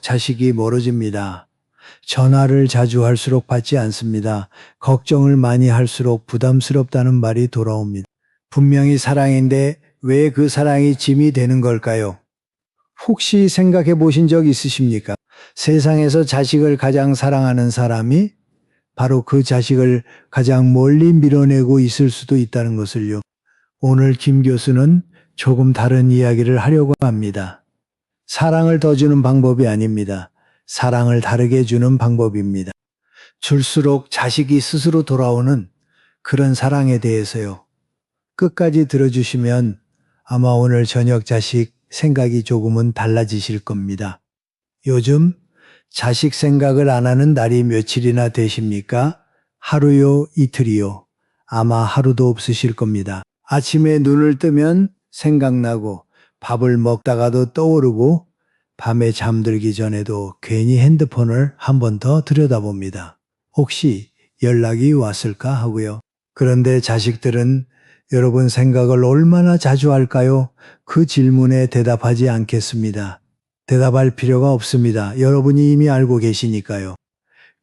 자식이 멀어집니다. 전화를 자주 할수록 받지 않습니다. 걱정을 많이 할수록 부담스럽다는 말이 돌아옵니다. 분명히 사랑인데 왜 그 사랑이 짐이 되는 걸까요? 혹시 생각해 보신 적 있으십니까? 세상에서 자식을 가장 사랑하는 사람이 바로 그 자식을 가장 멀리 밀어내고 있을 수도 있다는 것을요. 오늘 김 교수는 조금 다른 이야기를 하려고 합니다. 사랑을 더 주는 방법이 아닙니다. 사랑을 다르게 주는 방법입니다. 줄수록 자식이 스스로 돌아오는 그런 사랑에 대해서요. 끝까지 들어주시면 아마 오늘 저녁 자식 생각이 조금은 달라지실 겁니다. 요즘 자식 생각을 안 하는 날이 며칠이나 되십니까? 하루요, 이틀이요. 아마 하루도 없으실 겁니다. 아침에 눈을 뜨면 생각나고 밥을 먹다가도 떠오르고 밤에 잠들기 전에도 괜히 핸드폰을 한 번 더 들여다봅니다. 혹시 연락이 왔을까 하고요. 그런데 자식들은 여러분 생각을 얼마나 자주 할까요? 그 질문에 대답하지 않겠습니다. 대답할 필요가 없습니다. 여러분이 이미 알고 계시니까요.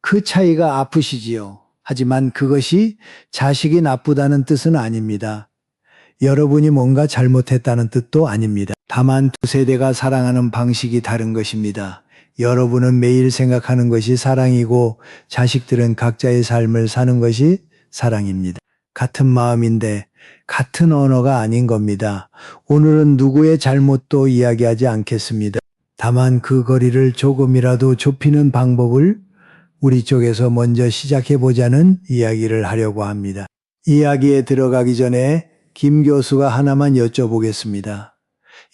그 차이가 아프시지요. 하지만 그것이 자식이 나쁘다는 뜻은 아닙니다. 여러분이 뭔가 잘못했다는 뜻도 아닙니다. 다만 두 세대가 사랑하는 방식이 다른 것입니다. 여러분은 매일 생각하는 것이 사랑이고 자식들은 각자의 삶을 사는 것이 사랑입니다. 같은 마음인데 같은 언어가 아닌 겁니다. 오늘은 누구의 잘못도 이야기하지 않겠습니다. 다만 그 거리를 조금이라도 좁히는 방법을 우리 쪽에서 먼저 시작해 보자는 이야기를 하려고 합니다. 이야기에 들어가기 전에 김 교수가 하나만 여쭤보겠습니다.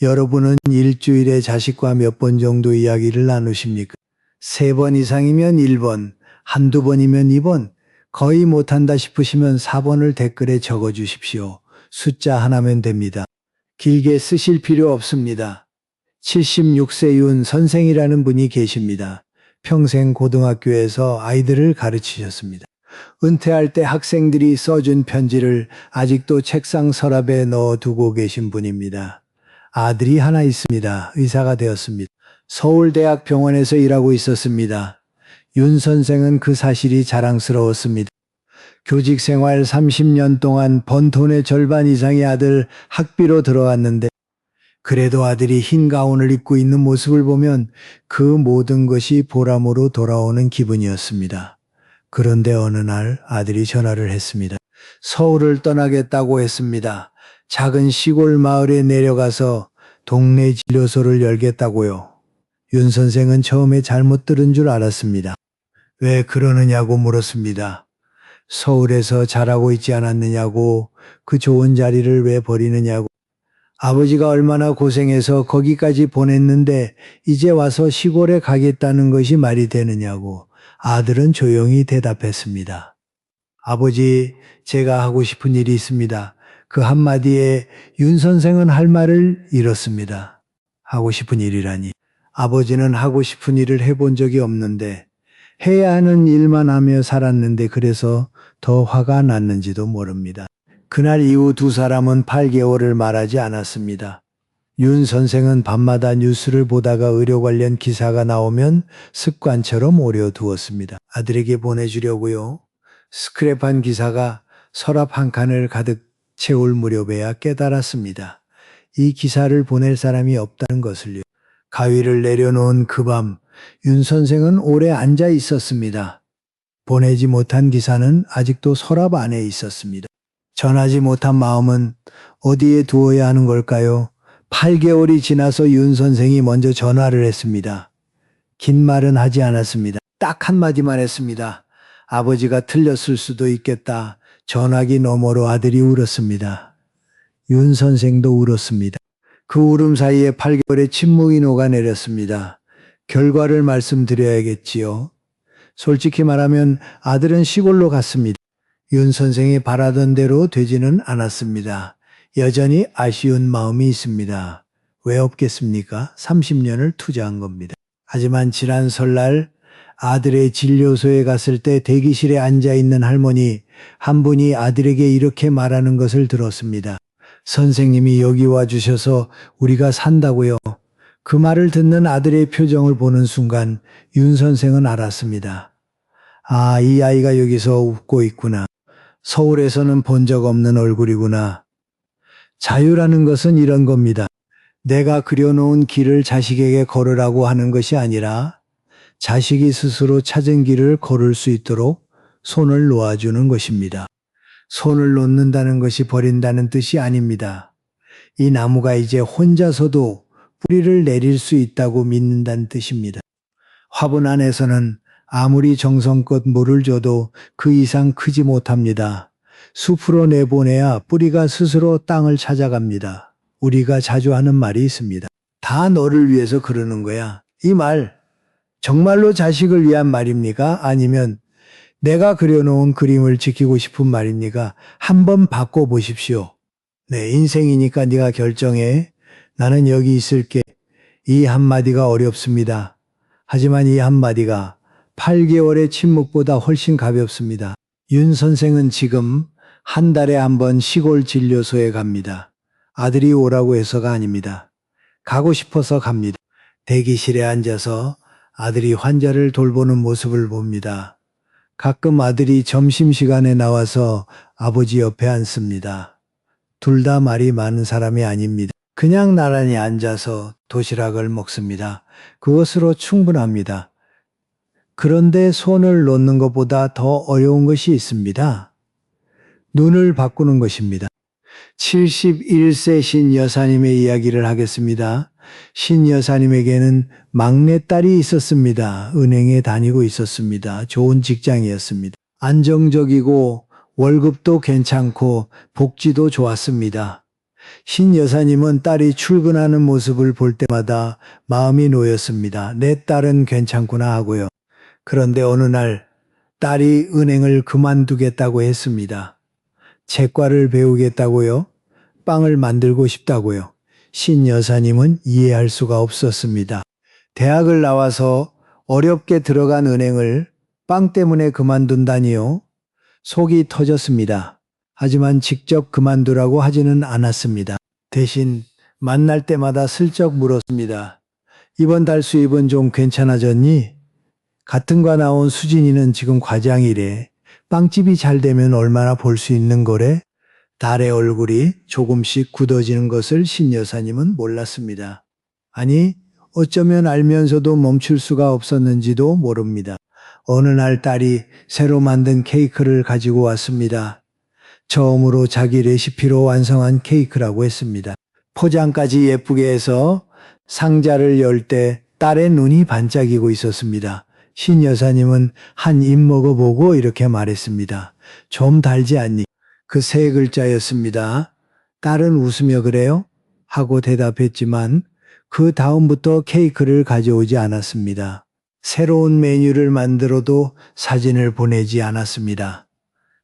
여러분은 일주일에 자식과 몇 번 정도 이야기를 나누십니까? 3번 이상이면 1번, 한두 번이면 2번, 거의 못한다 싶으시면 4번을 댓글에 적어 주십시오. 숫자 하나면 됩니다. 길게 쓰실 필요 없습니다. 76세 윤 선생이라는 분이 계십니다. 평생 고등학교에서 아이들을 가르치셨습니다. 은퇴할 때 학생들이 써준 편지를 아직도 책상 서랍에 넣어두고 계신 분입니다. 아들이 하나 있습니다. 의사가 되었습니다. 서울대학 병원에서 일하고 있었습니다. 윤 선생은 그 사실이 자랑스러웠습니다. 교직 생활 30년 동안 번 돈의 절반 이상이 아들 학비로 들어갔는데 그래도 아들이 흰 가운을 입고 있는 모습을 보면 그 모든 것이 보람으로 돌아오는 기분이었습니다. 그런데 어느 날 아들이 전화를 했습니다. 서울을 떠나겠다고 했습니다. 작은 시골 마을에 내려가서 동네 진료소를 열겠다고요. 윤 선생은 처음에 잘못 들은 줄 알았습니다. 왜 그러느냐고 물었습니다. 서울에서 잘하고 있지 않았느냐고, 그 좋은 자리를 왜 버리느냐고. 아버지가 얼마나 고생해서 거기까지 보냈는데 이제 와서 시골에 가겠다는 것이 말이 되느냐고 아들은 조용히 대답했습니다. 아버지, 제가 하고 싶은 일이 있습니다. 그 한마디에 윤 선생은 할 말을 잃었습니다. 하고 싶은 일이라니. 아버지는 하고 싶은 일을 해본 적이 없는데 해야 하는 일만 하며 살았는데 그래서 더 화가 났는지도 모릅니다. 그날 이후 두 사람은 8개월을 말하지 않았습니다. 윤 선생은 밤마다 뉴스를 보다가 의료 관련 기사가 나오면 습관처럼 오려두었습니다. 아들에게 보내주려고요. 스크랩한 기사가 서랍 한 칸을 가득 채울 무렵에야 깨달았습니다. 이 기사를 보낼 사람이 없다는 것을요. 가위를 내려놓은 그 밤, 윤 선생은 오래 앉아 있었습니다. 보내지 못한 기사는 아직도 서랍 안에 있었습니다. 전하지 못한 마음은 어디에 두어야 하는 걸까요? 8개월이 지나서 윤 선생이 먼저 전화를 했습니다. 긴 말은 하지 않았습니다. 딱 한마디만 했습니다. 아버지가 틀렸을 수도 있겠다. 전화기 너머로 아들이 울었습니다. 윤 선생도 울었습니다. 그 울음 사이에 8개월의 침묵이 녹아내렸습니다. 결과를 말씀드려야겠지요. 솔직히 말하면 아들은 시골로 갔습니다. 윤 선생이 바라던 대로 되지는 않았습니다. 여전히 아쉬운 마음이 있습니다. 왜 없겠습니까? 30년을 투자한 겁니다. 하지만 지난 설날 아들의 진료소에 갔을 때 대기실에 앉아있는 할머니 한 분이 아들에게 이렇게 말하는 것을 들었습니다. 선생님이 여기 와주셔서 우리가 산다고요. 그 말을 듣는 아들의 표정을 보는 순간 윤 선생은 알았습니다. 아, 이 아이가 여기서 웃고 있구나. 서울에서는 본 적 없는 얼굴이구나. 자유라는 것은 이런 겁니다. 내가 그려놓은 길을 자식에게 걸으라고 하는 것이 아니라 자식이 스스로 찾은 길을 걸을 수 있도록 손을 놓아주는 것입니다. 손을 놓는다는 것이 버린다는 뜻이 아닙니다. 이 나무가 이제 혼자서도 뿌리를 내릴 수 있다고 믿는다는 뜻입니다. 화분 안에서는 아무리 정성껏 물을 줘도 그 이상 크지 못합니다. 숲으로 내보내야 뿌리가 스스로 땅을 찾아갑니다. 우리가 자주 하는 말이 있습니다. 다 너를 위해서 그러는 거야. 이 말 정말로 자식을 위한 말입니까? 아니면 내가 그려놓은 그림을 지키고 싶은 말입니까? 한번 바꿔보십시오. 내 인생이니까 네가 결정해. 나는 여기 있을게. 이 한마디가 어렵습니다. 하지만 이 한마디가 8개월의 침묵보다 훨씬 가볍습니다. 윤 선생은 지금 한 달에 한 번 시골 진료소에 갑니다. 아들이 오라고 해서가 아닙니다. 가고 싶어서 갑니다. 대기실에 앉아서 아들이 환자를 돌보는 모습을 봅니다. 가끔 아들이 점심시간에 나와서 아버지 옆에 앉습니다. 둘 다 말이 많은 사람이 아닙니다. 그냥 나란히 앉아서 도시락을 먹습니다. 그것으로 충분합니다. 그런데 손을 놓는 것보다 더 어려운 것이 있습니다. 눈을 바꾸는 것입니다. 71세 신 여사님의 이야기를 하겠습니다. 신 여사님에게는 막내딸이 있었습니다. 은행에 다니고 있었습니다. 좋은 직장이었습니다. 안정적이고 월급도 괜찮고 복지도 좋았습니다. 신 여사님은 딸이 출근하는 모습을 볼 때마다 마음이 놓였습니다. 내 딸은 괜찮구나 하고요. 그런데 어느 날 딸이 은행을 그만두겠다고 했습니다. 채과를 배우겠다고요? 빵을 만들고 싶다고요. 신 여사님은 이해할 수가 없었습니다. 대학을 나와서 어렵게 들어간 은행을 빵 때문에 그만둔다니요? 속이 터졌습니다. 하지만 직접 그만두라고 하지는 않았습니다. 대신 만날 때마다 슬쩍 물었습니다. 이번 달 수입은 좀 괜찮아졌니? 같은 과 나온 수진이는 지금 과장이래. 빵집이 잘 되면 얼마나 벌 수 있는 거래? 딸의 얼굴이 조금씩 굳어지는 것을 신 여사님은 몰랐습니다. 아니, 어쩌면 알면서도 멈출 수가 없었는지도 모릅니다. 어느 날 딸이 새로 만든 케이크를 가지고 왔습니다. 처음으로 자기 레시피로 완성한 케이크라고 했습니다. 포장까지 예쁘게 해서 상자를 열 때 딸의 눈이 반짝이고 있었습니다. 신 여사님은 한 입 먹어보고 이렇게 말했습니다. 좀 달지 않니? 그 세 글자였습니다. 딸은 웃으며 그래요? 하고 대답했지만 그 다음부터 케이크를 가져오지 않았습니다. 새로운 메뉴를 만들어도 사진을 보내지 않았습니다.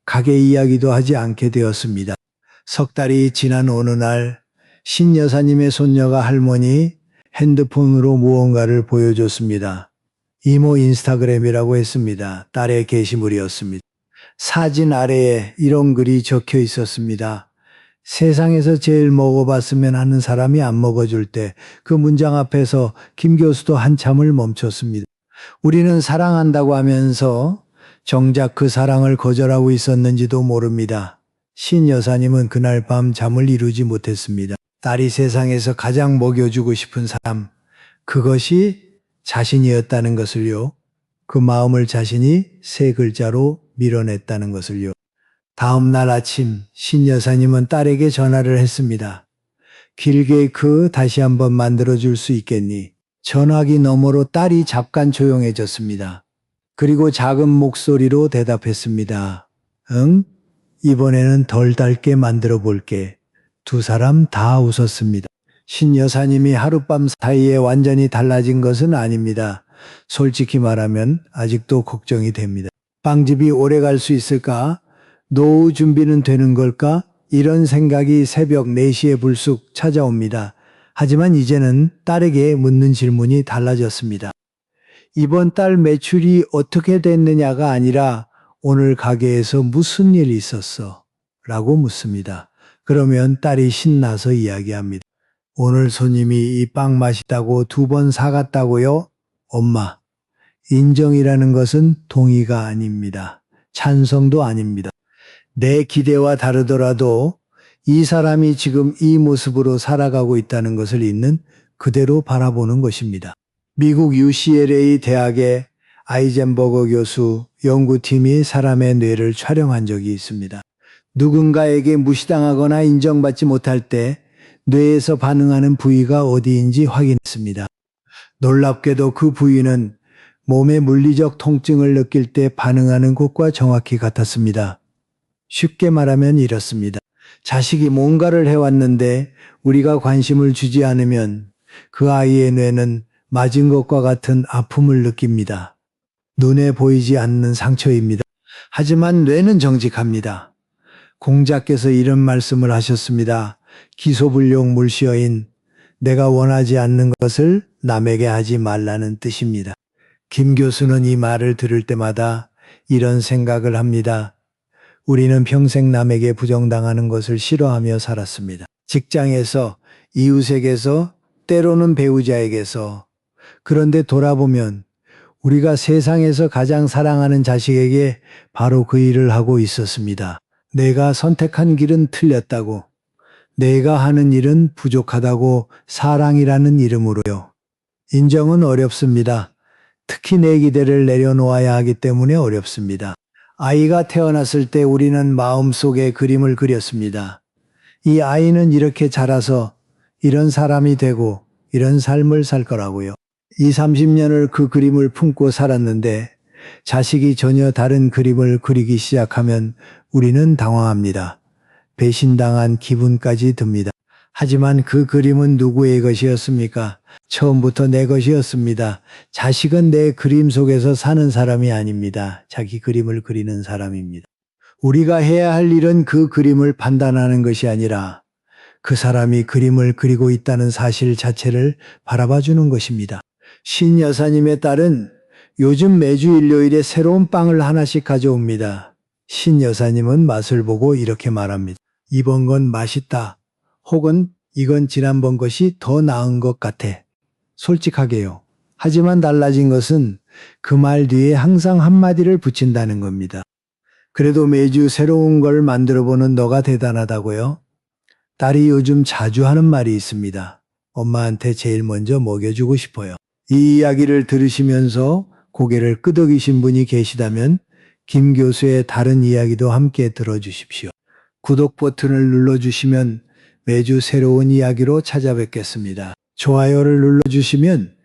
가게 이야기도 하지 않게 되었습니다. 석 달이 지난 어느 날 신 여사님의 손녀가 할머니 핸드폰으로 무언가를 보여줬습니다. 이모 인스타그램이라고 했습니다. 딸의 게시물이었습니다. 사진 아래에 이런 글이 적혀 있었습니다. 세상에서 제일 먹어봤으면 하는 사람이 안 먹어줄 때 그 문장 앞에서 김 교수도 한참을 멈췄습니다. 우리는 사랑한다고 하면서 정작 그 사랑을 거절하고 있었는지도 모릅니다. 신 여사님은 그날 밤 잠을 이루지 못했습니다. 딸이 세상에서 가장 먹여주고 싶은 사람, 그것이 자신이었다는 것을요. 그 마음을 자신이 세 글자로 밀어냈다는 것을요. 다음 날 아침 신 여사님은 딸에게 전화를 했습니다. 길게 다시 한번 만들어줄 수 있겠니? 전화기 너머로 딸이 잠깐 조용해졌습니다. 그리고 작은 목소리로 대답했습니다. 응? 이번에는 덜 달게 만들어 볼게. 두 사람 다 웃었습니다. 신 여사님이 하룻밤 사이에 완전히 달라진 것은 아닙니다. 솔직히 말하면 아직도 걱정이 됩니다. 빵집이 오래 갈 수 있을까? 노후 준비는 되는 걸까? 이런 생각이 새벽 4시에 불쑥 찾아옵니다. 하지만 이제는 딸에게 묻는 질문이 달라졌습니다. 이번 달 매출이 어떻게 됐느냐가 아니라 오늘 가게에서 무슨 일이 있었어? 라고 묻습니다. 그러면 딸이 신나서 이야기합니다. 오늘 손님이 이 빵 맛있다고 2번 사갔다고요? 엄마, 인정이라는 것은 동의가 아닙니다. 찬성도 아닙니다. 내 기대와 다르더라도 이 사람이 지금 이 모습으로 살아가고 있다는 것을 있는 그대로 바라보는 것입니다. 미국 UCLA 대학의 아이젠버거 교수 연구팀이 사람의 뇌를 촬영한 적이 있습니다. 누군가에게 무시당하거나 인정받지 못할 때 뇌에서 반응하는 부위가 어디인지 확인했습니다. 놀랍게도 그 부위는 몸의 물리적 통증을 느낄 때 반응하는 곳과 정확히 같았습니다. 쉽게 말하면 이렇습니다. 자식이 뭔가를 해왔는데 우리가 관심을 주지 않으면 그 아이의 뇌는 맞은 것과 같은 아픔을 느낍니다. 눈에 보이지 않는 상처입니다. 하지만 뇌는 정직합니다. 공자께서 이런 말씀을 하셨습니다. 기소불용 물시어인 내가 원하지 않는 것을 남에게 하지 말라는 뜻입니다. 김 교수는 이 말을 들을 때마다 이런 생각을 합니다. 우리는 평생 남에게 부정당하는 것을 싫어하며 살았습니다. 직장에서, 이웃에게서, 때로는 배우자에게서. 그런데 돌아보면 우리가 세상에서 가장 사랑하는 자식에게 바로 그 일을 하고 있었습니다. 내가 선택한 길은 틀렸다고, 내가 하는 일은 부족하다고 사랑이라는 이름으로요. 인정은 어렵습니다. 특히 내 기대를 내려놓아야 하기 때문에 어렵습니다. 아이가 태어났을 때 우리는 마음속에 그림을 그렸습니다. 이 아이는 이렇게 자라서 이런 사람이 되고 이런 삶을 살 거라고요. 20, 30년을 그 그림을 품고 살았는데 자식이 전혀 다른 그림을 그리기 시작하면 우리는 당황합니다. 배신당한 기분까지 듭니다. 하지만 그 그림은 누구의 것이었습니까? 처음부터 내 것이었습니다. 자식은 내 그림 속에서 사는 사람이 아닙니다. 자기 그림을 그리는 사람입니다. 우리가 해야 할 일은 그 그림을 판단하는 것이 아니라 그 사람이 그림을 그리고 있다는 사실 자체를 바라봐 주는 것입니다. 신 여사님의 딸은 요즘 매주 일요일에 새로운 빵을 하나씩 가져옵니다. 신 여사님은 맛을 보고 이렇게 말합니다. 이번 건 맛있다. 혹은 이건 지난번 것이 더 나은 것 같아. 솔직하게요. 하지만 달라진 것은 그 말 뒤에 항상 한마디를 붙인다는 겁니다. 그래도 매주 새로운 걸 만들어보는 너가 대단하다고요? 딸이 요즘 자주 하는 말이 있습니다. 엄마한테 제일 먼저 먹여주고 싶어요. 이 이야기를 들으시면서 고개를 끄덕이신 분이 계시다면 김 교수의 다른 이야기도 함께 들어주십시오. 구독 버튼을 눌러주시면 매주 새로운 이야기로 찾아뵙겠습니다. 좋아요를 눌러주시면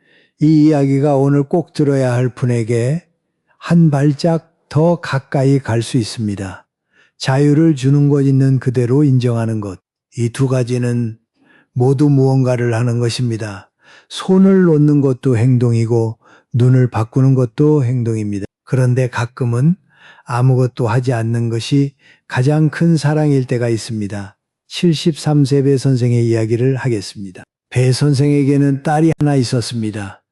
이 이야기가 오늘 꼭 들어야 할 분에게 한 발짝 더 가까이 갈 수 있습니다. 자유를 주는 것 있는 그대로 인정하는 것. 이 두 가지는 모두 무언가를 하는 것입니다. 손을 놓는 것도 행동이고 눈을 바꾸는 것도 행동입니다. 그런데 가끔은 아무것도 하지 않는 것이 가장 큰 사랑일 때가 있습니다. 73세 배 선생의 이야기를 하겠습니다. 배 선생에게는 딸이 하나 있었습니다.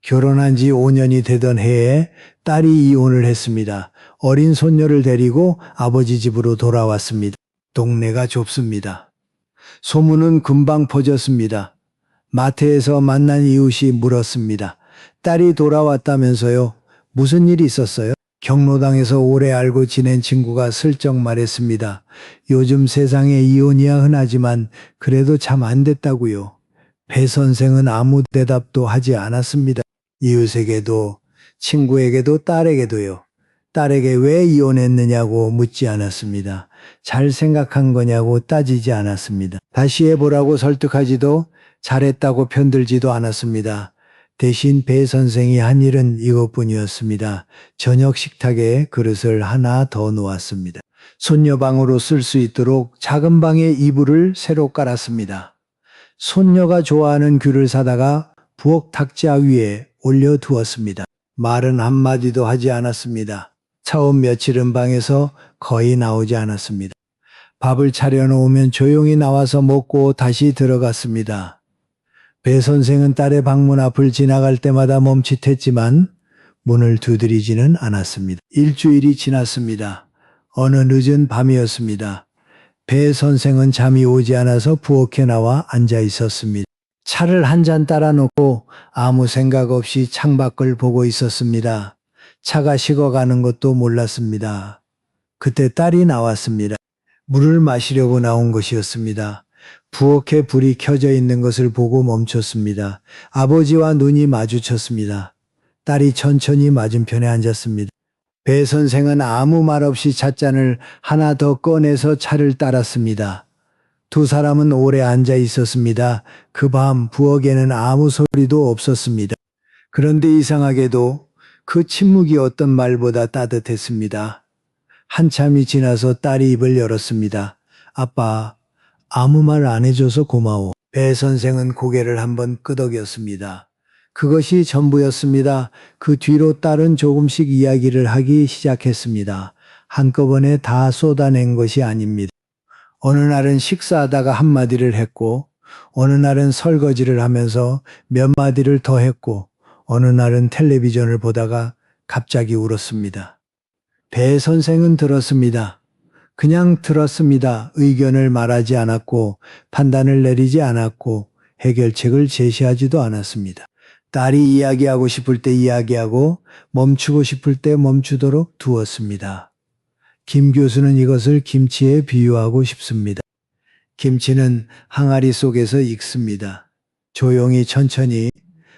결혼한 지 5년이 되던 해에 딸이 이혼을 했습니다. 어린 손녀를 데리고 아버지 집으로 돌아왔습니다. 동네가 좁습니다. 소문은 금방 퍼졌습니다. 마트에서 만난 이웃이 물었습니다. 딸이 돌아왔다면서요? 무슨 일이 있었어요? 경로당에서 오래 알고 지낸 친구가 슬쩍 말했습니다. 요즘 세상에 이혼이야 흔하지만 그래도 참 안 됐다고요. 배 선생은 아무 대답도 하지 않았습니다. 이웃에게도 친구에게도 딸에게도요. 딸에게 왜 이혼했느냐고 묻지 않았습니다. 잘 생각한 거냐고 따지지 않았습니다. 다시 해보라고 설득하지도 잘했다고 편들지도 않았습니다. 대신 배 선생이 한 일은 이것뿐이었습니다. 저녁 식탁에 그릇을 하나 더 놓았습니다. 손녀방으로 쓸 수 있도록 작은 방에 이불을 새로 깔았습니다. 손녀가 좋아하는 귤을 사다가 부엌 탁자 위에 올려두었습니다. 말은 한마디도 하지 않았습니다. 처음 며칠은 방에서 거의 나오지 않았습니다. 밥을 차려놓으면 조용히 나와서 먹고 다시 들어갔습니다. 배 선생은 딸의 방문 앞을 지나갈 때마다 멈칫했지만 문을 두드리지는 않았습니다. 일주일이 지났습니다. 어느 늦은 밤이었습니다. 배 선생은 잠이 오지 않아서 부엌에 나와 앉아 있었습니다. 차를 한 잔 따라 놓고 아무 생각 없이 창밖을 보고 있었습니다. 차가 식어가는 것도 몰랐습니다. 그때 딸이 나왔습니다. 물을 마시려고 나온 것이었습니다. 부엌에 불이 켜져 있는 것을 보고 멈췄습니다. 아버지와 눈이 마주쳤습니다. 딸이 천천히 맞은편에 앉았습니다. 배 선생은 아무 말 없이 찻잔을 하나 더 꺼내서 차를 따랐습니다. 두 사람은 오래 앉아 있었습니다. 그 밤 부엌에는 아무 소리도 없었습니다. 그런데 이상하게도 그 침묵이 어떤 말보다 따뜻했습니다. 한참이 지나서 딸이 입을 열었습니다. 아빠, 아무 말 안 해줘서 고마워. 배 선생은 고개를 한번 끄덕였습니다. 그것이 전부였습니다. 그 뒤로 딸은 조금씩 이야기를 하기 시작했습니다. 한꺼번에 다 쏟아낸 것이 아닙니다. 어느 날은 식사하다가 한마디를 했고, 어느 날은 설거지를 하면서 몇 마디를 더 했고, 어느 날은 텔레비전을 보다가 갑자기 울었습니다. 배 선생은 들었습니다. 그냥 들었습니다. 의견을 말하지 않았고, 판단을 내리지 않았고, 해결책을 제시하지도 않았습니다. 딸이 이야기하고 싶을 때 이야기하고, 멈추고 싶을 때 멈추도록 두었습니다. 김 교수는 이것을 김치에 비유하고 싶습니다. 김치는 항아리 속에서 익습니다. 조용히 천천히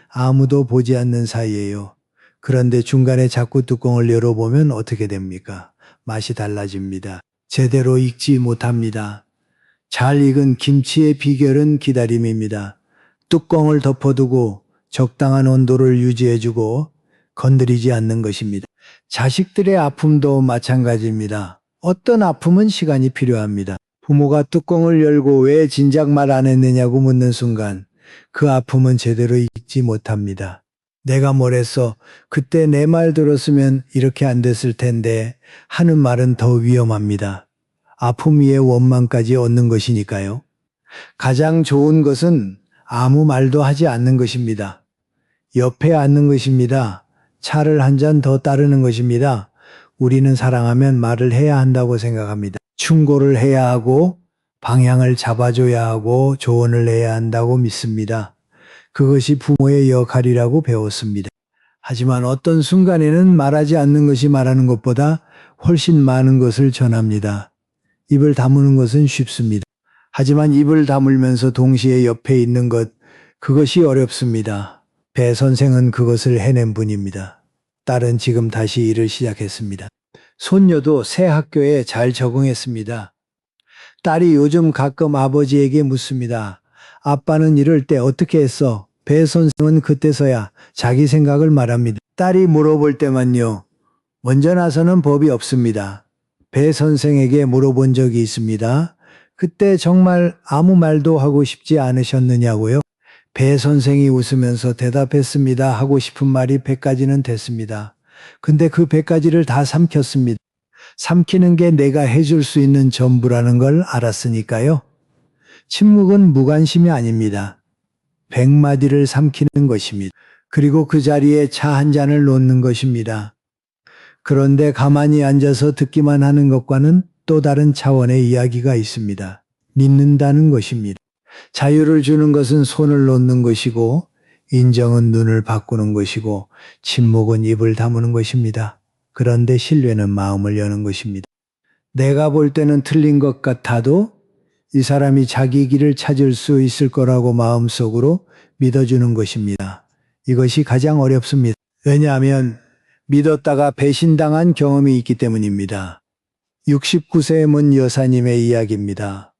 아무도 보지 않는 사이에요. 그런데 중간에 자꾸 뚜껑을 열어보면 어떻게 됩니까? 맛이 달라집니다. 제대로 익지 못합니다. 잘 익은 김치의 비결은 기다림입니다. 뚜껑을 덮어두고 적당한 온도를 유지해주고 건드리지 않는 것입니다. 자식들의 아픔도 마찬가지입니다. 어떤 아픔은 시간이 필요합니다. 부모가 뚜껑을 열고 왜 진작 말 안 했느냐고 묻는 순간 그 아픔은 제대로 익지 못합니다. 내가 뭘 했어? 그때 내 말 들었으면 이렇게 안 됐을 텐데 하는 말은 더 위험합니다. 아픔 위에 원망까지 얻는 것이니까요. 가장 좋은 것은 아무 말도 하지 않는 것입니다. 옆에 앉는 것입니다. 차를 한 잔 더 따르는 것입니다. 우리는 사랑하면 말을 해야 한다고 생각합니다. 충고를 해야 하고 방향을 잡아줘야 하고 조언을 해야 한다고 믿습니다. 그것이 부모의 역할이라고 배웠습니다. 하지만 어떤 순간에는 말하지 않는 것이 말하는 것보다 훨씬 많은 것을 전합니다. 입을 다무는 것은 쉽습니다. 하지만 입을 다물면서 동시에 옆에 있는 것, 그것이 어렵습니다. 배 선생은 그것을 해낸 분입니다. 딸은 지금 다시 일을 시작했습니다. 손녀도 새 학교에 잘 적응했습니다. 딸이 요즘 가끔 아버지에게 묻습니다. 아빠는 이럴 때 어떻게 했어? 배 선생은 그때서야 자기 생각을 말합니다. 딸이 물어볼 때만요. 먼저 나서는 법이 없습니다. 배 선생에게 물어본 적이 있습니다. 그때 정말 아무 말도 하고 싶지 않으셨느냐고요? 배 선생이 웃으면서 대답했습니다. 하고 싶은 말이 100가지는 됐습니다. 근데 그 100가지를 다 삼켰습니다. 삼키는 게 내가 해줄 수 있는 전부라는 걸 알았으니까요. 침묵은 무관심이 아닙니다. 100마디를 삼키는 것입니다. 그리고 그 자리에 차 한 잔을 놓는 것입니다. 그런데 가만히 앉아서 듣기만 하는 것과는 또 다른 차원의 이야기가 있습니다. 믿는다는 것입니다. 자유를 주는 것은 손을 놓는 것이고 인정은 눈을 바꾸는 것이고 침묵은 입을 다무는 것입니다. 그런데 신뢰는 마음을 여는 것입니다. 내가 볼 때는 틀린 것 같아도 이 사람이 자기 길을 찾을 수 있을 거라고 마음속으로 믿어주는 것입니다. 이것이 가장 어렵습니다. 왜냐하면 믿었다가 배신당한 경험이 있기 때문입니다. 69세의 문 여사님의 이야기입니다.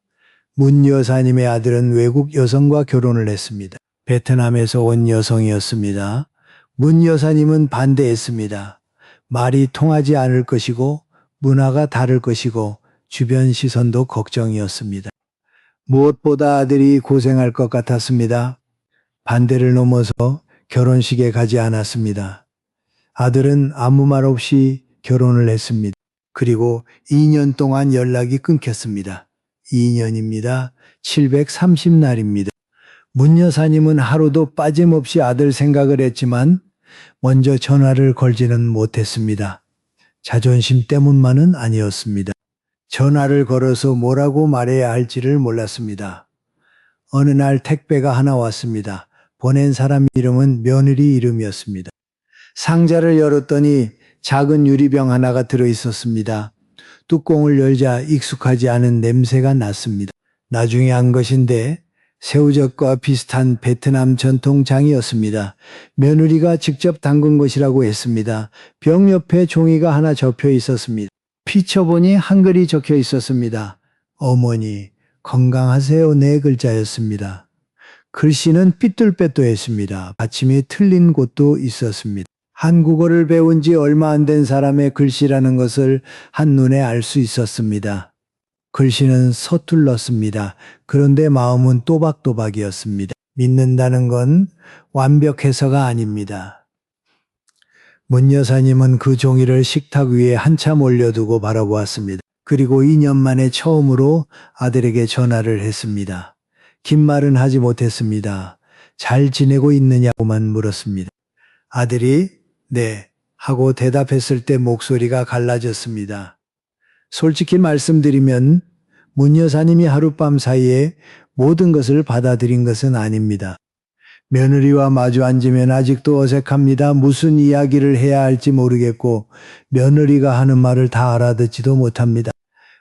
문 여사님의 아들은 외국 여성과 결혼을 했습니다. 베트남에서 온 여성이었습니다. 문 여사님은 반대했습니다. 말이 통하지 않을 것이고 문화가 다를 것이고 주변 시선도 걱정이었습니다. 무엇보다 아들이 고생할 것 같았습니다. 반대를 넘어서 결혼식에 가지 않았습니다. 아들은 아무 말 없이 결혼을 했습니다. 그리고 2년 동안 연락이 끊겼습니다. 2년입니다. 730날입니다. 문 여사님은 하루도 빠짐없이 아들 생각을 했지만 먼저 전화를 걸지는 못했습니다. 자존심 때문만은 아니었습니다. 전화를 걸어서 뭐라고 말해야 할지를 몰랐습니다. 어느 날 택배가 하나 왔습니다. 보낸 사람 이름은 며느리 이름이었습니다. 상자를 열었더니 작은 유리병 하나가 들어 있었습니다. 뚜껑을 열자 익숙하지 않은 냄새가 났습니다. 나중에 한 것인데 새우젓과 비슷한 베트남 전통장이었습니다. 며느리가 직접 담근 것이라고 했습니다. 병 옆에 종이가 하나 접혀 있었습니다. 피쳐보니 한글이 적혀 있었습니다. 어머니, 건강하세요 네 글자였습니다. 글씨는 삐뚤빼뚤했습니다. 받침이 틀린 곳도 있었습니다. 한국어를 배운 지 얼마 안 된 사람의 글씨라는 것을 한눈에 알 수 있었습니다. 글씨는 서툴렀습니다. 그런데 마음은 또박또박이었습니다. 믿는다는 건 완벽해서가 아닙니다. 문 여사님은 그 종이를 식탁 위에 한참 올려두고 바라보았습니다. 그리고 2년 만에 처음으로 아들에게 전화를 했습니다. 긴 말은 하지 못했습니다. 잘 지내고 있느냐고만 물었습니다. 아들이 네 하고 대답했을 때 목소리가 갈라졌습니다. 솔직히 말씀드리면 문 여사님이 하룻밤 사이에 모든 것을 받아들인 것은 아닙니다. 며느리와 마주 앉으면 아직도 어색합니다. 무슨 이야기를 해야 할지 모르겠고 며느리가 하는 말을 다 알아듣지도 못합니다.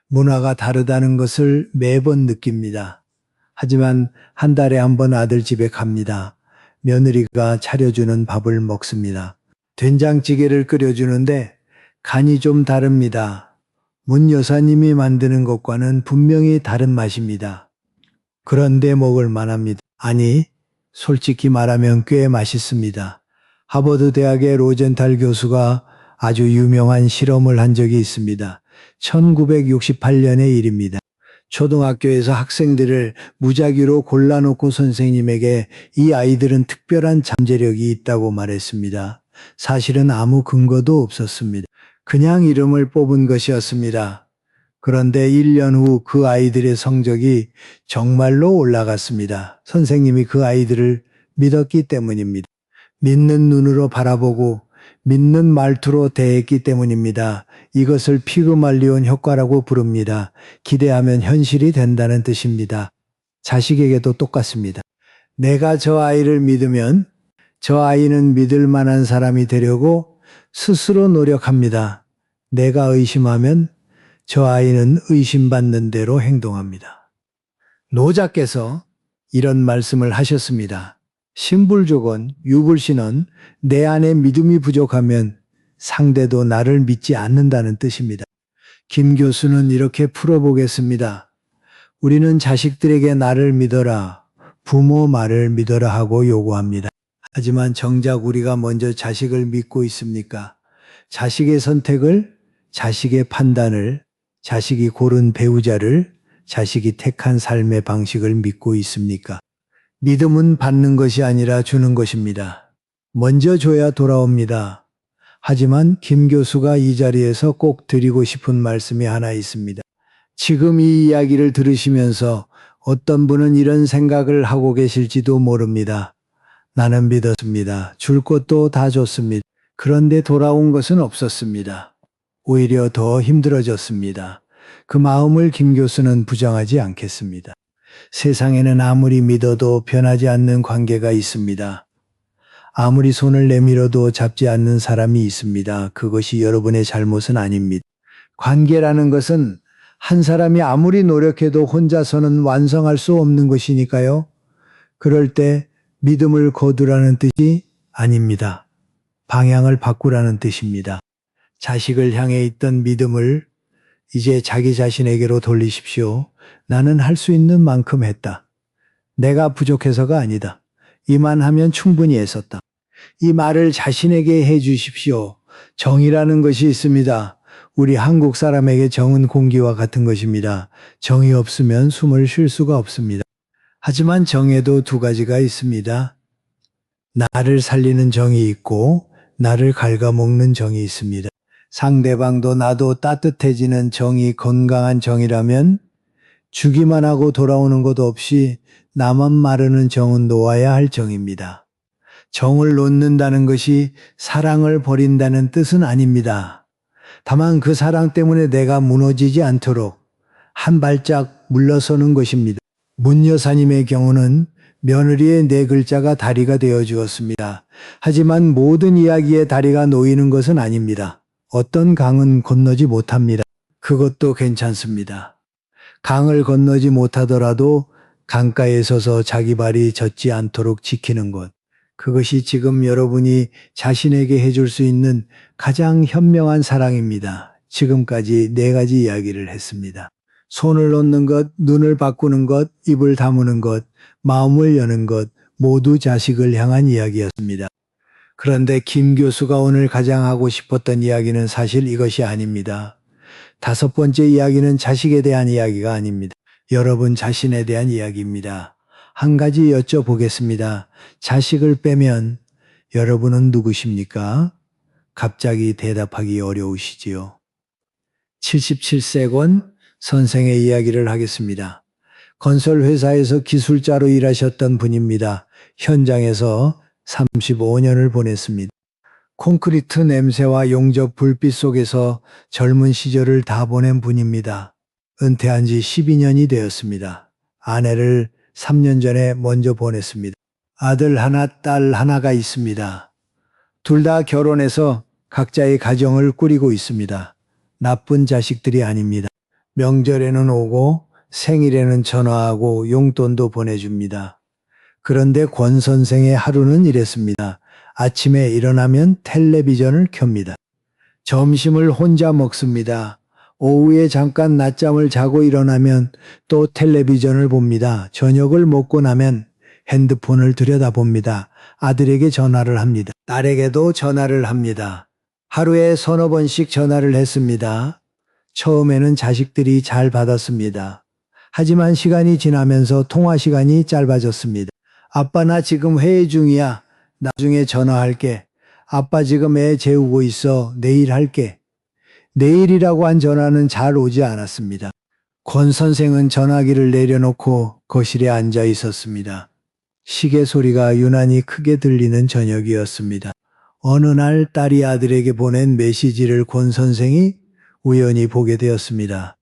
문화가 다르다는 것을 매번 느낍니다. 하지만 한 달에 한 번 아들 집에 갑니다. 며느리가 차려주는 밥을 먹습니다. 된장찌개를 끓여주는데 간이 좀 다릅니다. 문 여사님이 만드는 것과는 분명히 다른 맛입니다. 그런데 먹을 만합니다. 아니, 솔직히 말하면 꽤 맛있습니다. 하버드 대학의 로젠탈 교수가 아주 유명한 실험을 한 적이 있습니다. 1968년의 일입니다. 초등학교에서 학생들을 무작위로 골라놓고 선생님에게 이 아이들은 특별한 잠재력이 있다고 말했습니다. 사실은 아무 근거도 없었습니다. 그냥 이름을 뽑은 것이었습니다. 그런데 1년 후 그 아이들의 성적이 정말로 올라갔습니다. 선생님이 그 아이들을 믿었기 때문입니다. 믿는 눈으로 바라보고 믿는 말투로 대했기 때문입니다. 이것을 피그말리온 효과라고 부릅니다. 기대하면 현실이 된다는 뜻입니다. 자식에게도 똑같습니다. 내가 저 아이를 믿으면 저 아이는 믿을 만한 사람이 되려고 스스로 노력합니다. 내가 의심하면 저 아이는 의심받는 대로 행동합니다. 노자께서 이런 말씀을 하셨습니다. 신불조건, 유불신은 내 안에 믿음이 부족하면 상대도 나를 믿지 않는다는 뜻입니다. 김 교수는 이렇게 풀어보겠습니다. 우리는 자식들에게 나를 믿어라, 부모 말을 믿어라 하고 요구합니다. 하지만 정작 우리가 먼저 자식을 믿고 있습니까? 자식의 선택을, 자식의 판단을, 자식이 고른 배우자를, 자식이 택한 삶의 방식을 믿고 있습니까? 믿음은 받는 것이 아니라 주는 것입니다. 먼저 줘야 돌아옵니다. 하지만 김 교수가 이 자리에서 꼭 드리고 싶은 말씀이 하나 있습니다. 지금 이 이야기를 들으시면서 어떤 분은 이런 생각을 하고 계실지도 모릅니다. 나는 믿었습니다. 줄 것도 다 줬습니다. 그런데 돌아온 것은 없었습니다. 오히려 더 힘들어졌습니다. 그 마음을 김 교수는 부정하지 않겠습니다. 세상에는 아무리 믿어도 변하지 않는 관계가 있습니다. 아무리 손을 내밀어도 잡지 않는 사람이 있습니다. 그것이 여러분의 잘못은 아닙니다. 관계라는 것은 한 사람이 아무리 노력해도 혼자서는 완성할 수 없는 것이니까요. 그럴 때 믿음을 거두라는 뜻이 아닙니다. 방향을 바꾸라는 뜻입니다. 자식을 향해 있던 믿음을 이제 자기 자신에게로 돌리십시오. 나는 할 수 있는 만큼 했다. 내가 부족해서가 아니다. 이만하면 충분히 했었다. 이 말을 자신에게 해 주십시오. 정이라는 것이 있습니다. 우리 한국 사람에게 정은 공기와 같은 것입니다. 정이 없으면 숨을 쉴 수가 없습니다. 하지만 정에도 두 가지가 있습니다. 나를 살리는 정이 있고 나를 갉아먹는 정이 있습니다. 상대방도 나도 따뜻해지는 정이 건강한 정이라면 주기만 하고 돌아오는 것 없이 나만 마르는 정은 놓아야 할 정입니다. 정을 놓는다는 것이 사랑을 버린다는 뜻은 아닙니다. 다만 그 사랑 때문에 내가 무너지지 않도록 한 발짝 물러서는 것입니다. 문 여사님의 경우는 며느리의 네 글자가 다리가 되어 주었습니다. 하지만 모든 이야기에 다리가 놓이는 것은 아닙니다. 어떤 강은 건너지 못합니다. 그것도 괜찮습니다. 강을 건너지 못하더라도 강가에 서서 자기 발이 젖지 않도록 지키는 것. 그것이 지금 여러분이 자신에게 해줄 수 있는 가장 현명한 사랑입니다. 지금까지 네 가지 이야기를 했습니다. 손을 놓는 것, 눈을 바꾸는 것, 입을 다무는 것, 마음을 여는 것, 모두 자식을 향한 이야기였습니다. 그런데 김 교수가 오늘 가장 하고 싶었던 이야기는 사실 이것이 아닙니다. 다섯 번째 이야기는 자식에 대한 이야기가 아닙니다. 여러분 자신에 대한 이야기입니다. 한 가지 여쭤보겠습니다. 자식을 빼면 여러분은 누구십니까? 갑자기 대답하기 어려우시지요. 77세권 선생의 이야기를 하겠습니다. 건설회사에서 기술자로 일하셨던 분입니다. 현장에서 35년을 보냈습니다. 콘크리트 냄새와 용접 불빛 속에서 젊은 시절을 다 보낸 분입니다. 은퇴한 지 12년이 되었습니다. 아내를 3년 전에 먼저 보냈습니다. 아들 하나, 딸 하나가 있습니다. 둘 다 결혼해서 각자의 가정을 꾸리고 있습니다. 나쁜 자식들이 아닙니다. 명절에는 오고 생일에는 전화하고 용돈도 보내줍니다. 그런데 권 선생의 하루는 이랬습니다. 아침에 일어나면 텔레비전을 켭니다. 점심을 혼자 먹습니다. 오후에 잠깐 낮잠을 자고 일어나면 또 텔레비전을 봅니다. 저녁을 먹고 나면 핸드폰을 들여다봅니다. 아들에게 전화를 합니다. 딸에게도 전화를 합니다. 하루에 서너 번씩 전화를 했습니다. 처음에는 자식들이 잘 받았습니다. 하지만 시간이 지나면서 통화 시간이 짧아졌습니다. 아빠 나 지금 회의 중이야. 나중에 전화할게. 아빠 지금 애 재우고 있어. 내일 할게. 내일이라고 한 전화는 잘 오지 않았습니다. 권 선생은 전화기를 내려놓고 거실에 앉아 있었습니다. 시계 소리가 유난히 크게 들리는 저녁이었습니다. 어느 날 딸이 아들에게 보낸 메시지를 권 선생이 우연히 보게 되었습니다.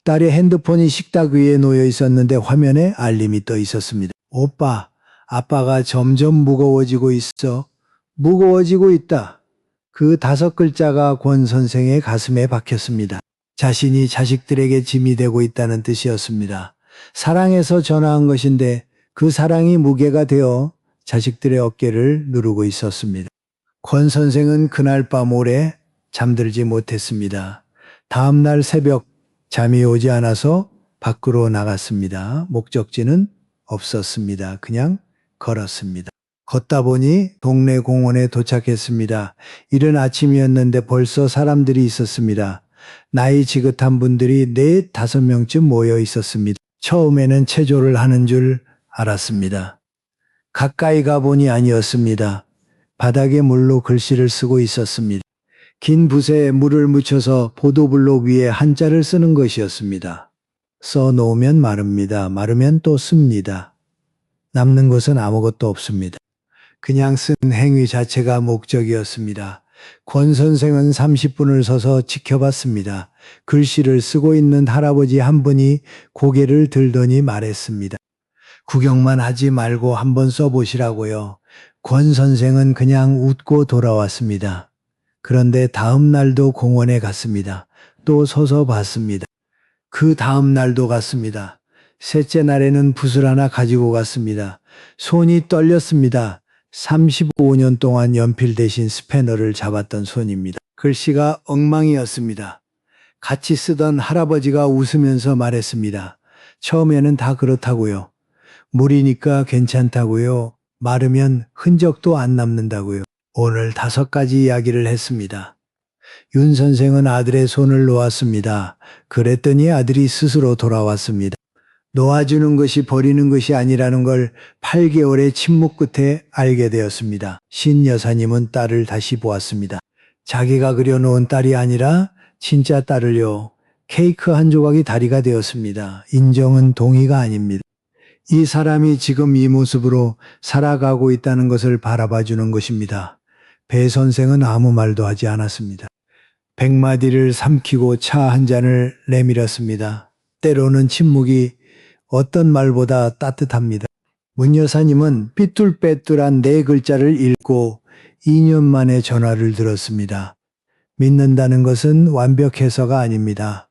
딸의 핸드폰이 식탁 위에 놓여 있었는데 화면에 알림이 떠 있었습니다. 오빠, 아빠가 점점 무거워지고 있어. 무거워지고 있다. 그 5글자가 권 선생의 가슴에 박혔습니다. 자신이 자식들에게 짐이 되고 있다는 뜻이었습니다. 사랑해서 전화한 것인데 그 사랑이 무게가 되어 자식들의 어깨를 누르고 있었습니다. 권 선생은 그날 밤 오래 잠들지 못했습니다. 다음 날 새벽 잠이 오지 않아서 밖으로 나갔습니다. 목적지는 없었습니다. 그냥 걸었습니다. 걷다 보니 동네 공원에 도착했습니다. 이른 아침이었는데 벌써 사람들이 있었습니다. 나이 지긋한 분들이 4, 5명쯤 모여 있었습니다. 처음에는 체조를 하는 줄 알았습니다. 가까이 가보니 아니었습니다. 바닥에 물로 글씨를 쓰고 있었습니다. 긴 붓에 물을 묻혀서 보도블록 위에 한자를 쓰는 것이었습니다. 써놓으면 마릅니다. 마르면 또 씁니다. 남는 것은 아무것도 없습니다. 그냥 쓴 행위 자체가 목적이었습니다. 권 선생은 30분을 서서 지켜봤습니다. 글씨를 쓰고 있는 할아버지 한 분이 고개를 들더니 말했습니다. 구경만 하지 말고 한번 써보시라고요. 권 선생은 그냥 웃고 돌아왔습니다. 그런데 다음 날도 공원에 갔습니다. 또 서서 봤습니다. 그 다음 날도 갔습니다. 셋째 날에는 붓을 하나 가지고 갔습니다. 손이 떨렸습니다. 35년 동안 연필 대신 스패너를 잡았던 손입니다. 글씨가 엉망이었습니다. 같이 쓰던 할아버지가 웃으면서 말했습니다. 처음에는 다 그렇다고요. 물이니까 괜찮다고요. 마르면 흔적도 안 남는다고요. 오늘 5가지 이야기를 했습니다. 윤 선생은 아들의 손을 놓았습니다. 그랬더니 아들이 스스로 돌아왔습니다. 놓아주는 것이 버리는 것이 아니라는 걸 8개월의 침묵 끝에 알게 되었습니다. 신 여사님은 딸을 다시 보았습니다. 자기가 그려놓은 딸이 아니라 진짜 딸을요. 케이크 한 조각이 다리가 되었습니다. 인정은 동의가 아닙니다. 이 사람이 지금 이 모습으로 살아가고 있다는 것을 바라봐주는 것입니다. 배 선생은 아무 말도 하지 않았습니다. 100마디를 삼키고 차 한 잔을 내밀었습니다. 때로는 침묵이 어떤 말보다 따뜻합니다. 문 여사님은 삐뚤빼뚤한 네 글자를 읽고 2년 만에 전화를 들었습니다. 믿는다는 것은 완벽해서가 아닙니다.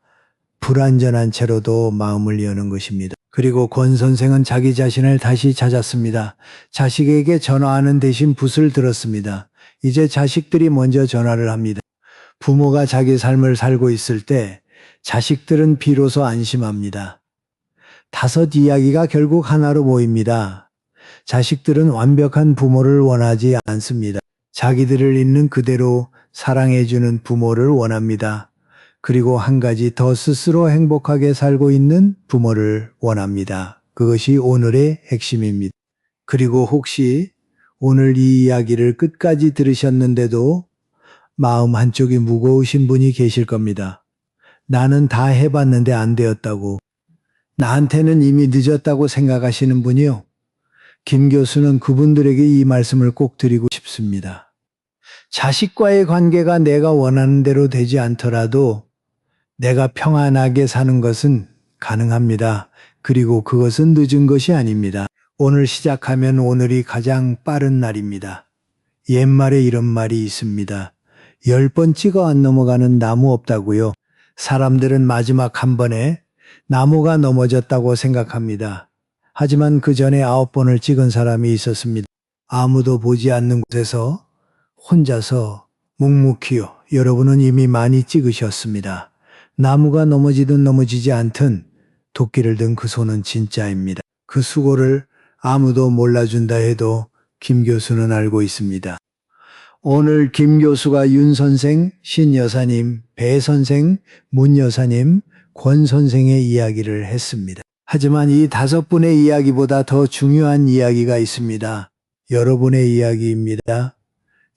불완전한 채로도 마음을 여는 것입니다. 그리고 권 선생은 자기 자신을 다시 찾았습니다. 자식에게 전화하는 대신 붓을 들었습니다. 이제 자식들이 먼저 전화를 합니다. 부모가 자기 삶을 살고 있을 때 자식들은 비로소 안심합니다. 5 이야기가 결국 하나로 모입니다. 자식들은 완벽한 부모를 원하지 않습니다. 자기들을 있는 그대로 사랑해주는 부모를 원합니다. 그리고 한 가지 더 스스로 행복하게 살고 있는 부모를 원합니다. 그것이 오늘의 핵심입니다. 그리고 혹시 오늘 이 이야기를 끝까지 들으셨는데도 마음 한쪽이 무거우신 분이 계실 겁니다. 나는 다 해봤는데 안 되었다고. 나한테는 이미 늦었다고 생각하시는 분이요. 김 교수는 그분들에게 이 말씀을 꼭 드리고 싶습니다. 자식과의 관계가 내가 원하는 대로 되지 않더라도 내가 평안하게 사는 것은 가능합니다. 그리고 그것은 늦은 것이 아닙니다. 오늘 시작하면 오늘이 가장 빠른 날입니다. 옛말에 이런 말이 있습니다. 10번 찍어 안 넘어가는 나무 없다고요. 사람들은 마지막 한 번에 나무가 넘어졌다고 생각합니다. 하지만 그 전에 9번을 찍은 사람이 있었습니다. 아무도 보지 않는 곳에서 혼자서 묵묵히요. 여러분은 이미 많이 찍으셨습니다. 나무가 넘어지든 넘어지지 않든 도끼를 든 그 손은 진짜입니다. 그 수고를 아무도 몰라준다 해도 김 교수는 알고 있습니다. 오늘 김 교수가 윤 선생, 신 여사님, 배 선생, 문 여사님, 권 선생의 이야기를 했습니다. 하지만 이 5분의 이야기보다 더 중요한 이야기가 있습니다. 여러분의 이야기입니다.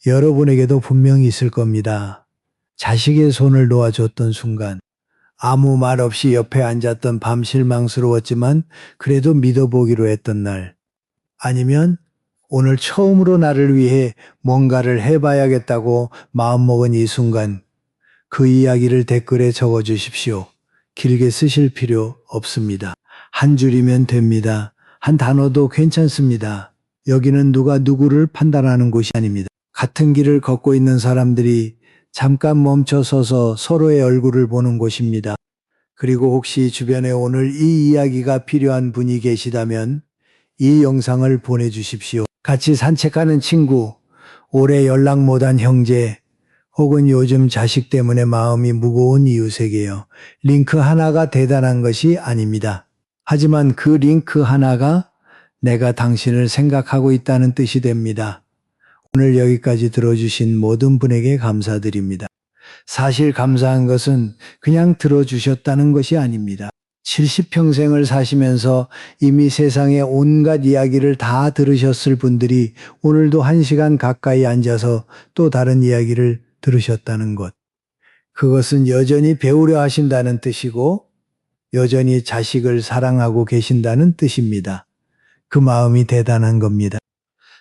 여러분에게도 분명히 있을 겁니다. 자식의 손을 놓아줬던 순간, 아무 말 없이 옆에 앉았던 밤 실망스러웠지만 그래도 믿어보기로 했던 날, 아니면 오늘 처음으로 나를 위해 뭔가를 해봐야겠다고 마음먹은 이 순간, 그 이야기를 댓글에 적어주십시오. 길게 쓰실 필요 없습니다. 한 줄이면 됩니다. 한 단어도 괜찮습니다. 여기는 누가 누구를 판단하는 곳이 아닙니다. 같은 길을 걷고 있는 사람들이 잠깐 멈춰 서서 서로의 얼굴을 보는 곳입니다. 그리고 혹시 주변에 오늘 이 이야기가 필요한 분이 계시다면 이 영상을 보내주십시오. 같이 산책하는 친구, 오래 연락 못한 형제, 혹은 요즘 자식 때문에 마음이 무거운 이웃에게요. 링크 하나가 대단한 것이 아닙니다. 하지만 그 링크 하나가 내가 당신을 생각하고 있다는 뜻이 됩니다. 오늘 여기까지 들어주신 모든 분에게 감사드립니다. 사실 감사한 것은 그냥 들어주셨다는 것이 아닙니다. 70평생을 사시면서 이미 세상의 온갖 이야기를 다 들으셨을 분들이 오늘도 1시간 가까이 앉아서 또 다른 이야기를 들으셨다는 것. 그것은 여전히 배우려 하신다는 뜻이고 여전히 자식을 사랑하고 계신다는 뜻입니다. 그 마음이 대단한 겁니다.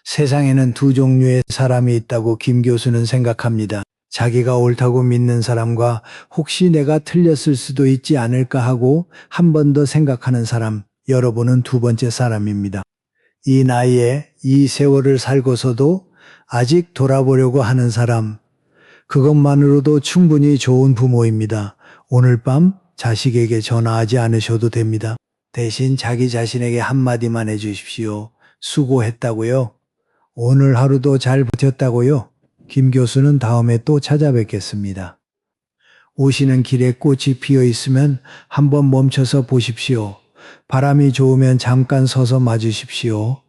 세상에는 2 종류의 사람이 있다고 김 교수는 생각합니다. 자기가 옳다고 믿는 사람과 혹시 내가 틀렸을 수도 있지 않을까 하고 한 번 더 생각하는 사람, 여러분은 2번째 사람입니다. 이 나이에 이 세월을 살고서도 아직 돌아보려고 하는 사람, 그것만으로도 충분히 좋은 부모입니다. 오늘 밤 자식에게 전화하지 않으셔도 됩니다. 대신 자기 자신에게 한마디만 해주십시오. 수고했다고요. 오늘 하루도 잘 버텼다고요. 김 교수는 다음에 또 찾아뵙겠습니다. 오시는 길에 꽃이 피어 있으면 한번 멈춰서 보십시오. 바람이 좋으면 잠깐 서서 맞으십시오.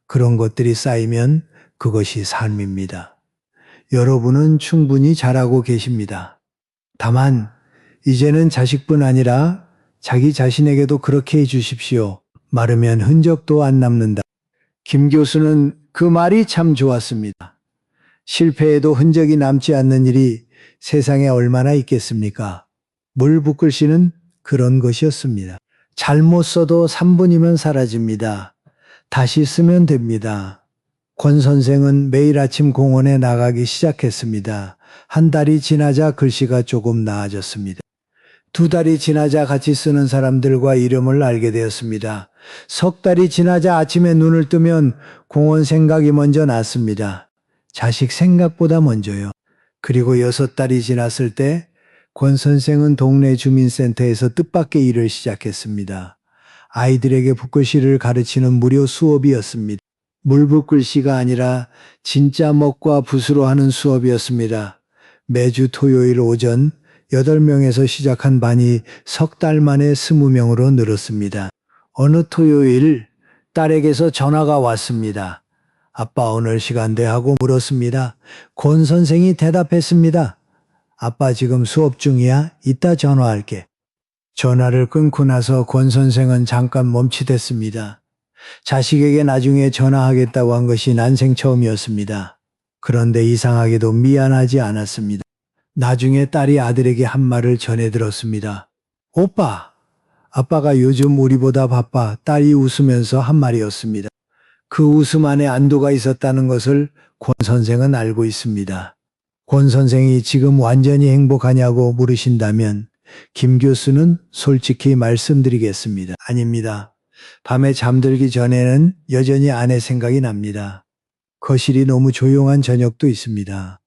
그런 것들이 쌓이면 그것이 삶입니다. 여러분은 충분히 잘하고 계십니다. 다만 이제는 자식뿐 아니라 자기 자신에게도 그렇게 해주십시오. 마르면 흔적도 안 남는다. 김 교수는 그 말이 참 좋았습니다. 실패해도 흔적이 남지 않는 일이 세상에 얼마나 있겠습니까? 물 붓글씨는 그런 것이었습니다. 잘못 써도 3분이면 사라집니다. 다시 쓰면 됩니다. 권 선생은 매일 아침 공원에 나가기 시작했습니다. 한 달이 지나자 글씨가 조금 나아졌습니다. 2달이 지나자 같이 쓰는 사람들과 이름을 알게 되었습니다. 3달이 지나자 아침에 눈을 뜨면 공원 생각이 먼저 났습니다. 자식 생각보다 먼저요. 그리고 6달이 지났을 때 권 선생은 동네 주민센터에서 뜻밖의 일을 시작했습니다. 아이들에게 붓글씨를 가르치는 무료 수업이었습니다. 물붓글씨가 아니라 진짜 먹과 붓으로 하는 수업이었습니다. 매주 토요일 오전 8명에서 시작한 반이 3달 만에 20명으로 늘었습니다. 어느 토요일 딸에게서 전화가 왔습니다. 아빠 오늘 시간 돼 하고 물었습니다. 권 선생이 대답했습니다. 아빠 지금 수업 중이야. 이따 전화할게. 전화를 끊고 나서 권 선생은 잠깐 멈칫했습니다. 자식에게 나중에 전화하겠다고 한 것이 난생 처음이었습니다. 그런데 이상하게도 미안하지 않았습니다. 나중에 딸이 아들에게 한 말을 전해 들었습니다. 오빠, 아빠가 요즘 우리보다 바빠. 딸이 웃으면서 한 말이었습니다. 그 웃음 안에 안도가 있었다는 것을 권 선생은 알고 있습니다. 권 선생이 지금 완전히 행복하냐고 물으신다면 김 교수는 솔직히 말씀드리겠습니다. 아닙니다. 밤에 잠들기 전에는 여전히 아내 생각이 납니다. 거실이 너무 조용한 저녁도 있습니다.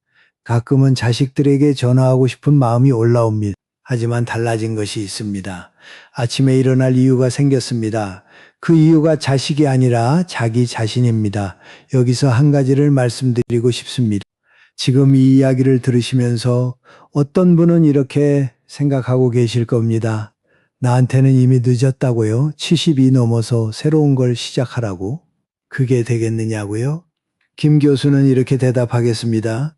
가끔은 자식들에게 전화하고 싶은 마음이 올라옵니다. 하지만 달라진 것이 있습니다. 아침에 일어날 이유가 생겼습니다. 그 이유가 자식이 아니라 자기 자신입니다. 여기서 한 가지를 말씀드리고 싶습니다. 지금 이 이야기를 들으시면서 어떤 분은 이렇게 생각하고 계실 겁니다. 나한테는 이미 늦었다고요? 70이 넘어서 새로운 걸 시작하라고? 그게 되겠느냐고요? 김 교수는 이렇게 대답하겠습니다.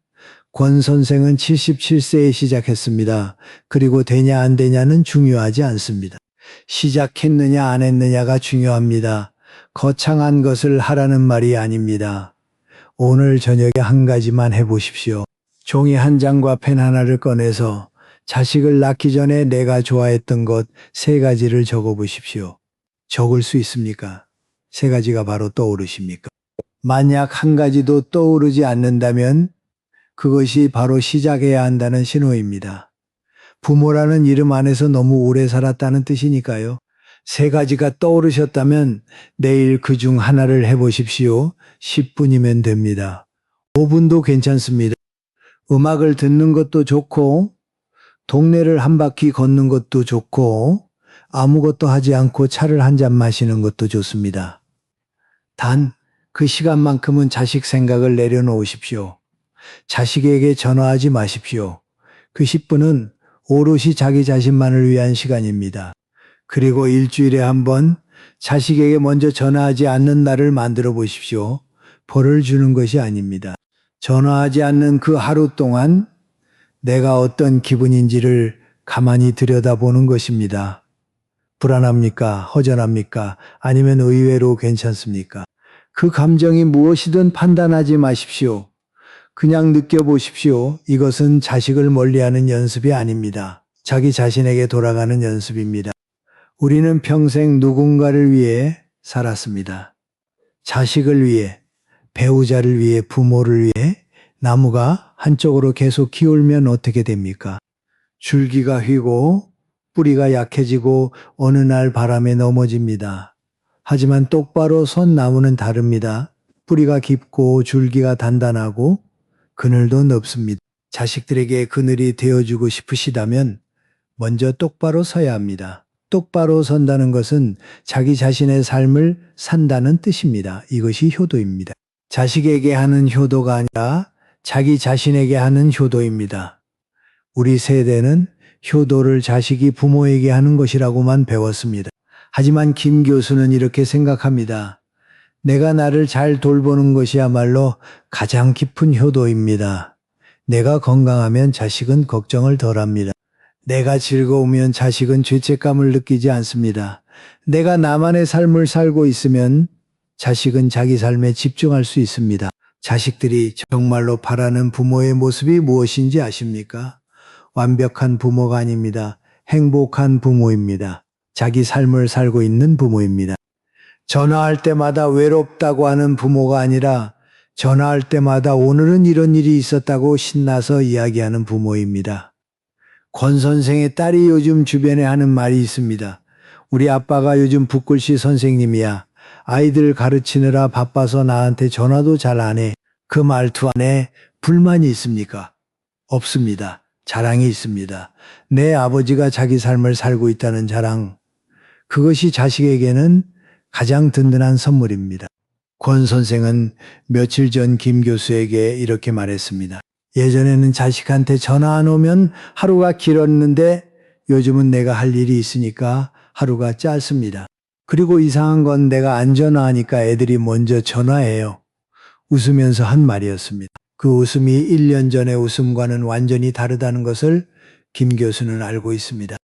권 선생은 77세에 시작했습니다. 그리고 되냐 안 되냐는 중요하지 않습니다. 시작했느냐 안 했느냐가 중요합니다. 거창한 것을 하라는 말이 아닙니다. 오늘 저녁에 한 가지만 해보십시오. 종이 한 장과 펜 하나를 꺼내서 자식을 낳기 전에 내가 좋아했던 것 3가지를 적어보십시오. 적을 수 있습니까? 3가지가 바로 떠오르십니까? 만약 한 가지도 떠오르지 않는다면 그것이 바로 시작해야 한다는 신호입니다. 부모라는 이름 안에서 너무 오래 살았다는 뜻이니까요. 3가지가 떠오르셨다면 내일 그 중 하나를 해보십시오. 10분이면 됩니다. 5분도 괜찮습니다. 음악을 듣는 것도 좋고 동네를 한 바퀴 걷는 것도 좋고 아무것도 하지 않고 차를 한 잔 마시는 것도 좋습니다. 단 그 시간만큼은 자식 생각을 내려놓으십시오. 자식에게 전화하지 마십시오. 그 10분은 오롯이 자기 자신만을 위한 시간입니다. 그리고 일주일에 한 번 자식에게 먼저 전화하지 않는 날을 만들어 보십시오. 벌을 주는 것이 아닙니다. 전화하지 않는 그 하루 동안 내가 어떤 기분인지를 가만히 들여다보는 것입니다. 불안합니까? 허전합니까? 아니면 의외로 괜찮습니까? 그 감정이 무엇이든 판단하지 마십시오. 그냥 느껴보십시오. 이것은 자식을 멀리하는 연습이 아닙니다. 자기 자신에게 돌아가는 연습입니다. 우리는 평생 누군가를 위해 살았습니다. 자식을 위해, 배우자를 위해, 부모를 위해. 나무가 한쪽으로 계속 기울면 어떻게 됩니까? 줄기가 휘고 뿌리가 약해지고 어느 날 바람에 넘어집니다. 하지만 똑바로 선 나무는 다릅니다. 뿌리가 깊고 줄기가 단단하고 그늘도 넓습니다. 자식들에게 그늘이 되어주고 싶으시다면 먼저 똑바로 서야 합니다. 똑바로 선다는 것은 자기 자신의 삶을 산다는 뜻입니다. 이것이 효도입니다. 자식에게 하는 효도가 아니라 자기 자신에게 하는 효도입니다. 우리 세대는 효도를 자식이 부모에게 하는 것이라고만 배웠습니다. 하지만 김 교수는 이렇게 생각합니다. 내가 나를 잘 돌보는 것이야말로 가장 깊은 효도입니다. 내가 건강하면 자식은 걱정을 덜합니다. 내가 즐거우면 자식은 죄책감을 느끼지 않습니다. 내가 나만의 삶을 살고 있으면 자식은 자기 삶에 집중할 수 있습니다. 자식들이 정말로 바라는 부모의 모습이 무엇인지 아십니까? 완벽한 부모가 아닙니다. 행복한 부모입니다. 자기 삶을 살고 있는 부모입니다. 전화할 때마다 외롭다고 하는 부모가 아니라 전화할 때마다 오늘은 이런 일이 있었다고 신나서 이야기하는 부모입니다. 권 선생의 딸이 요즘 주변에 하는 말이 있습니다. 우리 아빠가 요즘 붓글씨 선생님이야. 아이들 가르치느라 바빠서 나한테 전화도 잘 안 해. 그 말투 안에 불만이 있습니까? 없습니다. 자랑이 있습니다. 내 아버지가 자기 삶을 살고 있다는 자랑. 그것이 자식에게는 가장 든든한 선물입니다. 권 선생은 며칠 전 김 교수에게 이렇게 말했습니다. 예전에는 자식한테 전화 안 오면 하루가 길었는데 요즘은 내가 할 일이 있으니까 하루가 짧습니다. 그리고 이상한 건 내가 안 전화하니까 애들이 먼저 전화해요. 웃으면서 한 말이었습니다. 그 웃음이 1년 전의 웃음과는 완전히 다르다는 것을 김 교수는 알고 있습니다.